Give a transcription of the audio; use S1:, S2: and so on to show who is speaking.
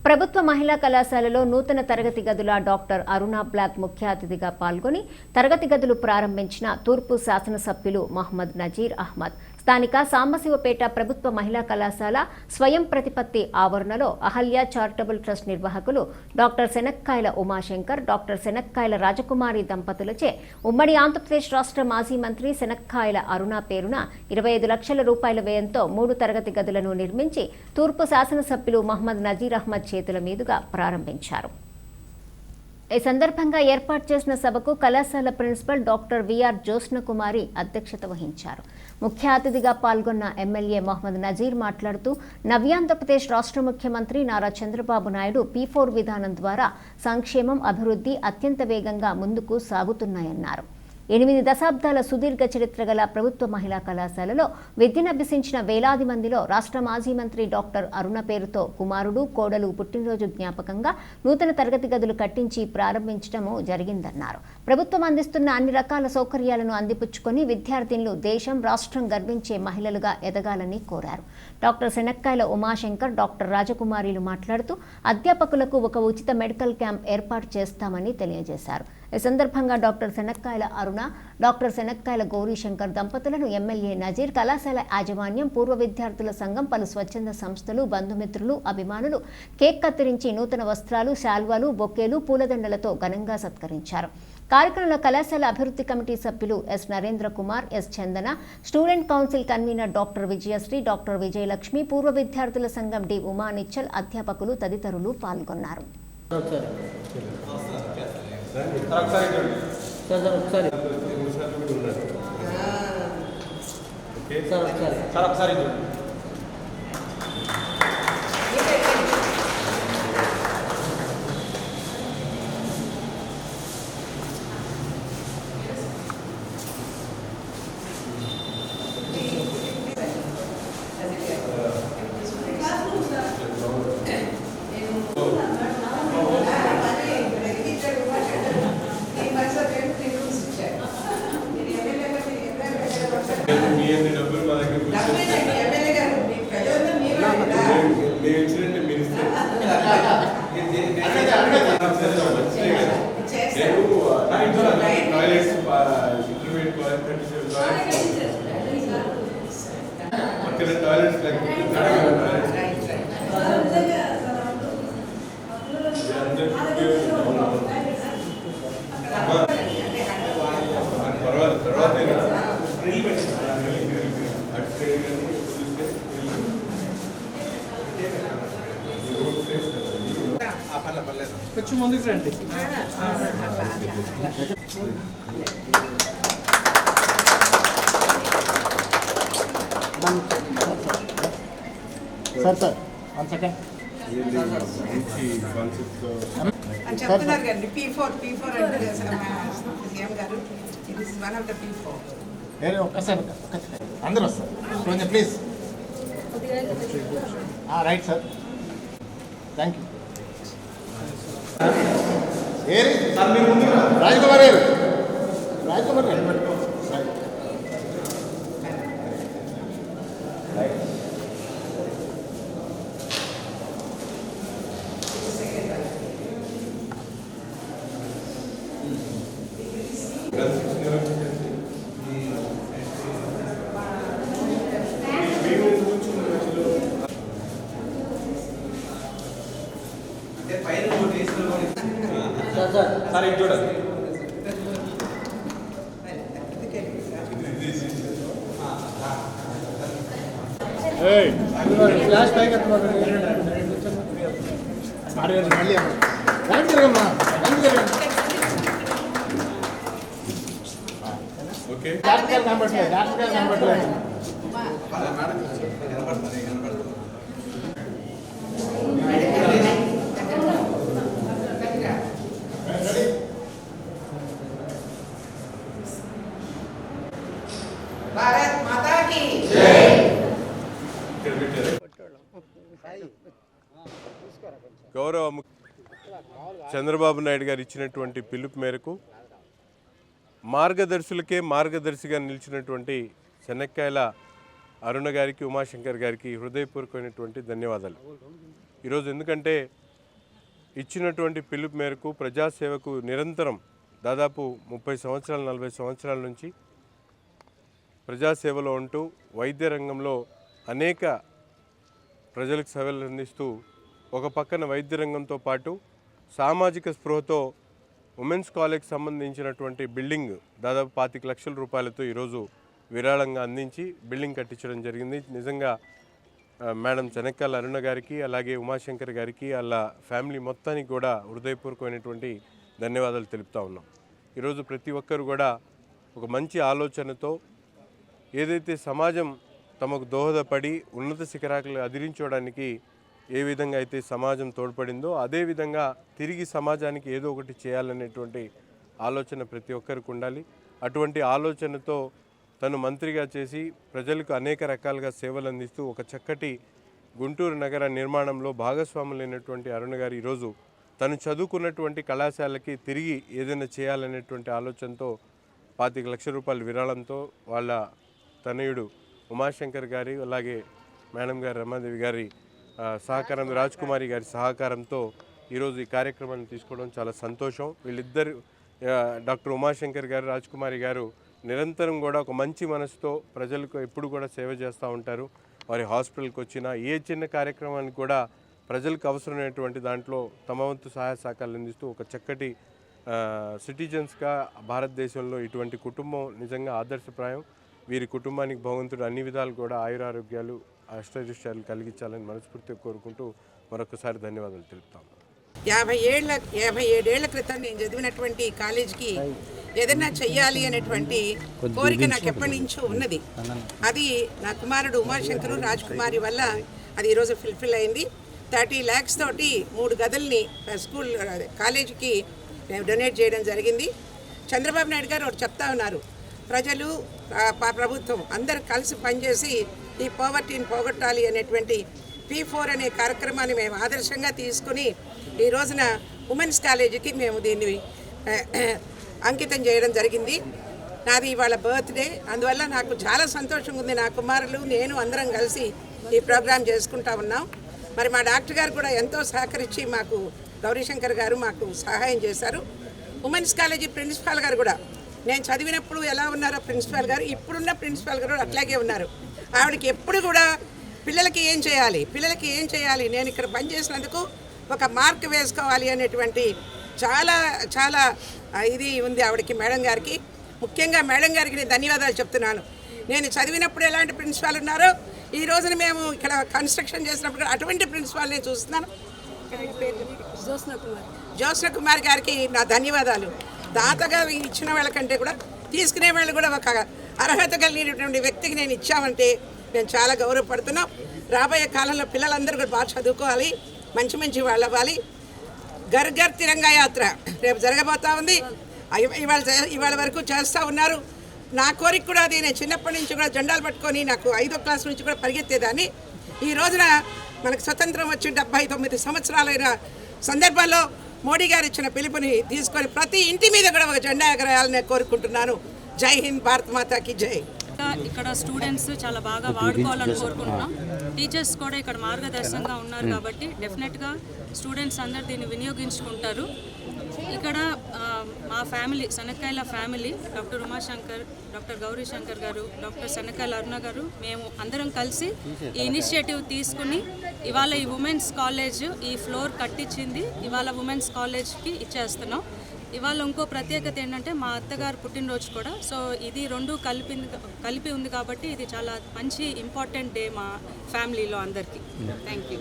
S1: ప్రభుత్వ మహిళా కళాశాలలో నూతన తరగతి గదుల డాక్టర్ అరుణ బ్లాక్ ముఖ్య అతిథిగా పాల్గొని తరగతి గదులు ప్రారంభించిన తూర్పు శాసనసభ్యులు మహమ్మద్ నజీర్ అహ్మద్ స్థానిక సాంబశివపేట ప్రభుత్వ మహిళా కళాశాల స్వయం ప్రతిపత్తి ఆవరణలో అహల్య చారిటబుల్ ట్రస్ట్ నిర్వాహకులు డాక్టర్ శనక్కాయల ఉమాశంకర్, డాక్టర్ శనక్కాయల రాజకుమారి దంపతులచే ఉమ్మడి ఆంధ్రప్రదేశ్ రాష్ట్ర మాజీ మంత్రి శనక్కాయల అరుణ పేరున 25 లక్షల రూపాయల వ్యయంతో 3 తరగతి గదులను నిర్మించి తూర్పు శాసనసభ్యులు మహమ్మద్ నజీర్ అహ్మద్ చేతుల మీదుగా ప్రారంభించారు. ఈ సందర్భంగా ఏర్పాటు చేసిన సభకు కళాశాల ప్రిన్సిపల్ డాక్టర్ విఆర్ జ్యోత్స్నకుమారి అధ్యక్షత వహించారు. ముఖ్య అతిథిగా పాల్గొన్న ఎమ్మెల్యే మహమ్మద్ నజీర్ మాట్లాడుతూ నవ్యాంధ్రప్రదేశ్ రాష్ట్ర ముఖ్యమంత్రి నారా చంద్రబాబు నాయుడు P4 విధానం ద్వారా సంక్షేమం, అభివృద్ధి అత్యంత వేగంగా ముందుకు సాగుతున్నాయన్నారు. 8 దశాబ్దాల సుదీర్ఘ చరిత్ర గల ప్రభుత్వ మహిళా కళాశాలలో విద్యనభ్యసించిన వేలాది మందిలో రాష్ట్ర మాజీ మంత్రి డాక్టర్ అరుణ పేరుతో కుమారుడు, కోడలు పుట్టినరోజు జ్ఞాపకంగా నూతన తరగతి గదులు కట్టించి ప్రారంభించడం జరిగిందన్నారు. ప్రభుత్వం అందిస్తున్న అన్ని రకాల సౌకర్యాలను అందిపుచ్చుకొని విద్యార్థినులు దేశం, రాష్ట్రం గర్వించే మహిళలుగా ఎదగాలని కోరారు. డాక్టర్ శనక్కాయల ఉమాశంకర్, డాక్టర్ రాజకుమారిలు మాట్లాడుతూ అధ్యాపకులకు ఒక ఉచిత మెడికల్ క్యాంప్ ఏర్పాటు చేస్తామని తెలియజేశారు. ఈ సందర్భంగా డాక్టర్ శనక్కాయల అరుణ, డాక్టర్ శనక్కాయల గౌరీశంకర్ దంపతులను ఎమ్మెల్యే నజీర్, కళాశాల యాజమాన్యం, పూర్వ విద్యార్థుల సంఘం, పలు స్వచ్ఛంద సంస్థలు, బంధుమిత్రులు, అభిమానులు కేక్ కత్తిరించి నూతన వస్త్రాలు, శాల్వాలు, బొకేలు, పూలదండలతో ఘనంగా సత్కరించారు. కార్యక్రమంలో కళాశాల అభివృద్ధి కమిటీ సభ్యులు S Narendra Kumar, S Chandana, student council convener doctor Vijayashri, doctor Vijayalakshmi, పూర్వ విద్యార్థుల సంఘం డి ఉమా నిచ్చల్, అధ్యాపకులు తదితరులు పాల్గొన్నారు.
S2: కొంచెం ముందుకు రండి. సార్ సార్ 1 సెకండ్
S3: చెప్తున్నారు కదండి P4 అంటే సీఎం గారు it is one of the P4.
S2: ఒక్కసారి అందరూ వస్తారు కొంచెం please. Right sir, thank you. Rajkumar గారు, రాజకుమార్ గారు
S4: సార్ ఇది చూడండి.
S2: ఫ్లాష్ బ్యాక్ మళ్ళీ ఓకే. డాక్టర్ కనబడలేదు, డాక్టర్ కనబడలేదు.
S3: భారత్ మాతా కీ
S4: గౌరవ చంద్రబాబు నాయుడు గారు ఇచ్చినటువంటి పిలుపు మేరకు మార్గదర్శులకే మార్గదర్శిగా నిలిచినటువంటి శనక్కాయల అరుణ గారికి, ఉమాశంకర్ గారికి హృదయపూర్వకమైనటువంటి ధన్యవాదాలు. ఈరోజు ఎందుకంటే ఇచ్చినటువంటి పిలుపు మేరకు ప్రజాసేవకు నిరంతరం దాదాపు 30 సంవత్సరాలు 40 సంవత్సరాల నుంచి ప్రజాసేవలో ఉంటూ వైద్య రంగంలో అనేక ప్రజలకు సేవలు అందిస్తూ ఒక పక్కన వైద్య రంగంతో పాటు సామాజిక స్పృహతో ఉమెన్స్ కాలేజ్కి సంబంధించినటువంటి బిల్డింగ్ దాదాపు 25 లక్షల రూపాయలతో ఈరోజు విరాళంగా అందించి బిల్డింగ్ కట్టించడం జరిగింది. నిజంగా మేడం చెనక్కాల అరుణ గారికి అలాగే ఉమాశంకర్ గారికి వాళ్ళ ఫ్యామిలీ మొత్తానికి కూడా హృదయపూర్వకమైనటువంటి ధన్యవాదాలు తెలుపుతా ఉన్నాం. ఈరోజు ప్రతి ఒక్కరు కూడా ఒక మంచి ఆలోచనతో ఏదైతే సమాజం తమకు దోహదపడి ఉన్నత శిఖరాకులు అధిరించడానికి ఏ విధంగా అయితే సమాజం తోడ్పడిందో అదేవిధంగా తిరిగి సమాజానికి ఏదో ఒకటి చేయాలనేటువంటి ఆలోచన ప్రతి ఒక్కరికి ఉండాలి. అటువంటి ఆలోచనతో తను మంత్రిగా చేసి ప్రజలకు అనేక రకాలుగా సేవలు అందిస్తూ ఒక చక్కటి గుంటూరు నగర నిర్మాణంలో భాగస్వాములైనటువంటి అరుణ గారు ఈరోజు తను చదువుకున్నటువంటి కళాశాలకి తిరిగి ఏదైనా చేయాలనేటువంటి ఆలోచనతో 25 లక్షల రూపాయల విరాళంతో వాళ్ళ తనయుడు ఉమాశంకర్ గారి అలాగే మేడం గారి రమాదేవి గారి సహకారం రాజ్కుమారి గారి సహకారంతో ఈరోజు ఈ కార్యక్రమాన్ని తీసుకోవడం చాలా సంతోషం. వీళ్ళిద్దరు డాక్టర్ ఉమాశంకర్ గారు రాజ్కుమారి గారు నిరంతరం కూడా ఒక మంచి మనసుతో ప్రజలకు ఎప్పుడు కూడా సేవ చేస్తూ ఉంటారు. వారి హాస్పిటల్కి వచ్చిన ఏ చిన్న కార్యక్రమానికి కూడా ప్రజలకు అవసరమైనటువంటి దాంట్లో తమ వంతు సహాయ సహకారాలు అందిస్తూ ఒక చక్కటి సిటిజన్స్గా భారతదేశంలో ఇటువంటి కుటుంబం నిజంగా ఆదర్శప్రాయం. వీరి కుటుంబానికి భగవంతుడు అన్ని విధాలు కూడా ఆయురారోగ్యాలు అష్టైశ్వర్యాలు కలిగించాలని మనస్ఫూర్తిగా కోరుకుంటూ మరొకసారి ధన్యవాదాలు తెలుపుతాము.
S3: 57 ఏళ్ల క్రితం నేను చదివినటువంటి కాలేజీకి ఏదైనా చెయ్యాలి అనేటువంటి కోరిక నాకు ఎప్పటి నుంచో ఉన్నది. అది నా కుమారుడు ఉమాశంకరు రాజ్కుమారి వల్ల అది ఈరోజు ఫుల్ఫిల్ అయింది. 30 lakhs తోటి 3 గదుల్ని స్కూల్ కాలేజీకి మేము డొనేట్ చేయడం జరిగింది. చంద్రబాబు నాయుడు గారు ఒకటి చెప్తా ఉన్నారు, ప్రజలు ప్రభుత్వం అందరూ కలిసి పనిచేసి ఈ పోవర్టీని పోగొట్టాలి అనేటువంటి P4 అనే కార్యక్రమాన్ని మేము ఆదర్శంగా తీసుకుని ఈ రోజున ఉమెన్స్ కాలేజీకి మేము దీన్ని అంకితం చేయడం జరిగింది. నాది ఇవాళ బర్త్డే, అందువల్ల నాకు చాలా సంతోషంగా ఉంది. నా కుమారులు నేను అందరం కలిసి ఈ ప్రోగ్రాం చేసుకుంటా ఉన్నాం. మరి మా డాక్టర్ గారు కూడా ఎంతో సహకరించి మాకు గౌరీశంకర్ గారు మాకు సహాయం చేశారు. ఉమెన్స్ కాలేజీ ప్రిన్సిపాల్ గారు కూడా నేను చదివినప్పుడు ఎలా ఉన్నారో ప్రిన్సిపాల్ గారు ఇప్పుడున్న ప్రిన్సిపాల్ గారు అట్లాగే ఉన్నారు. ఆవిడకి ఎప్పుడు కూడా పిల్లలకి ఏం చేయాలి నేను ఇక్కడ పనిచేసినందుకు ఒక మార్క్ వేసుకోవాలి అనేటువంటి చాలా చాలా ఇది ఉంది ఆవిడకి. మేడం గారికి ముఖ్యంగా మేడం గారికి నేను ధన్యవాదాలు చెప్తున్నాను. నేను చదివినప్పుడు ఎలాంటి ప్రిన్సిపాల్ ఉన్నారో ఈ రోజున మేము ఇక్కడ కన్స్ట్రక్షన్ చేసినప్పుడు అటువంటి ప్రిన్సిపాల్ నేను చూస్తున్నాను. జ్యోత్స్న కుమార్ గారికి నా ధన్యవాదాలు. దాతగా ఇచ్చిన వాళ్ళకంటే కూడా తీసుకునే వాళ్ళు కూడా ఒక అర్హత కలిగినటువంటి వ్యక్తికి నేను ఇచ్చామంటే మేము చాలా గౌరవపడుతున్నాం. రాబోయే కాలంలో పిల్లలందరూ కూడా బాగా చదువుకోవాలి, మంచి వాళ్ళు అవ్వాలి. ఘర్ ఘర్ తిరంగా యాత్ర రేపు జరగబోతా ఉంది. ఇవాళ వరకు చేస్తూ ఉన్నారు. నా కోరిక కూడా అది, నేను చిన్నప్పటి నుంచి కూడా జెండాలు పట్టుకొని నాకు 5వ క్లాస్ నుంచి కూడా పరిగెత్తేదాన్ని. ఈ రోజున మనకు స్వతంత్రం వచ్చి 79 సంవత్సరాలైన సందర్భంలో మోడీ గారు ఇచ్చిన పిలుపుని తీసుకొని ప్రతి ఇంటి మీద కూడా ఒక జెండా ఎగరేయాలని కోరుకుంటున్నాను. జై హింద్, భారత్ మాతాకి జై.
S5: ఇక్కడ స్టూడెంట్స్ చాలా బాగా వాడుకోవాలని కోరుకుంటున్నాం. టీచర్స్ కూడా ఇక్కడ మార్గదర్శకంగా ఉన్నారు కాబట్టి డెఫినెట్గా స్టూడెంట్స్ అందరు దీన్ని వినియోగించుకుంటారు. ఇక్కడ మా family Shanakkayala family doctor Umashankar, doctor Gowrishankar garu, doctor శనక్కాయల అరుణ గారు మేము అందరం కలిసి ఈ ఇనిషియేటివ్ తీసుకుని ఇవాళ ఈ ఉమెన్స్ కాలేజ్ ఈ ఫ్లోర్ కట్టించింది ఇవాళ ఉమెన్స్ కాలేజ్కి ఇచ్చేస్తున్నాం. ఇవాళ ఇంకో ప్రత్యేకత ఏంటంటే మా అత్తగారు పుట్టినరోజు కూడా. సో ఇది రెండు కలిపి ఉంది కాబట్టి ఇది చాలా మంచి ఇంపార్టెంట్ డే మా ఫ్యామిలీలో అందరికీ. Thank you.